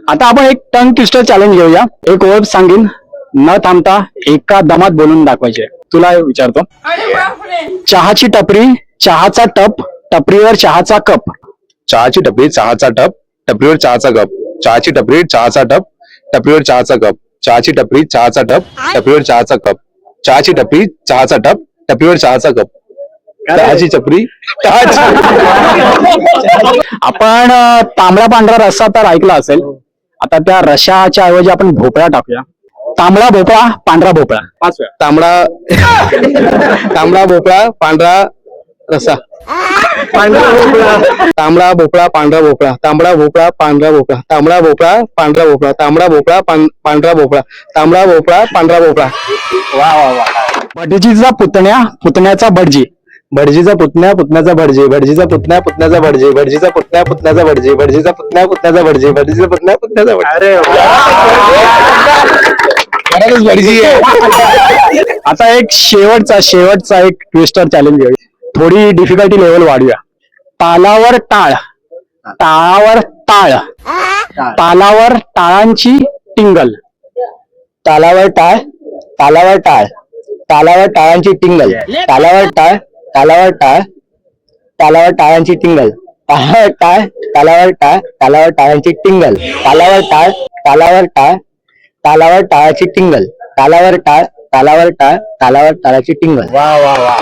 आता आपण एक टंग ट्विस्टर चॅलेंज घेऊया. एक ओळ सांगेन, न थांबता एका दमात बोलून दाखवायचे. तुला विचारतो, चहाची टपरी, चहाचा टप, टपरीवर चहाचा कप. चहाची टपरी, चहाचा टप, टपरीवर चहाचा कप. चहाची टपरी, चहाचा टप, टपरीवर चहाचा कप. चहाची टपरी, चहाचा टप, टपरीवर चहाचा कप. चहाची टपरी, चहाचा टप, टपरीवर चहाचा कप. चहाची टपरी, आपण तांबडा पांढरा रस्सा तर ऐकला असेल. आता त्या रशाच्या ऐवजी आपण भोपळा टाकूया. तांबडा भोपळा, पांढरा भोपळा. 5 वेळा. तांबडा भोपळा, पांढरा रसा. पांढरा भोपळा, तांबडा भोपळा, पांढरा भोपळा. तांबडा भोपळा, पांढरा भोपळा. तांबडा भोपळा, पांढरा भोपळा. तांबडा भोपळा, पांढरा भोपळा. तांबडा भोपळा, पांढरा भोपळा. वा वा वा. भटजीचा पुतण्या, पुतण्याचा भटजी. भटजीचा पुतण्या, पुतण्याचा भटजी. भटजीचा पुतण्या, पुतण्याचा भटजी. भटजीचा पुतण्या, पुतण्याचा भटजी. भटजीचा पुतण्या, पुतण्याचा भटजी. भटजीचा पुतण्या, पुतण्याचा भटजी. अरे भटजी आहे. आता एक शेवटचा एक ट्विस्टर चॅलेंज घेऊया. थोडी डिफिकल्टी लेवल वाढूया. तालावर टाळ, टाळावर टाळ, तालावर टाळांची टिंगल. तालावर टाळ, तालावर टाळ, तालावर टाळांची टिंगल. तालावर टाळ, तालावर टाळ, तालावर टाळांची टिंगल. तालावर टाळ, तालावर टाळ, तालावर टाळांची टिंगल. तालावर टाळ, तालावर टाळ, तालावर टाळाची टिंगल. तालावर टाळ, तालावर टाळ, तालावर टाळाची टिंगल. वा वा वा.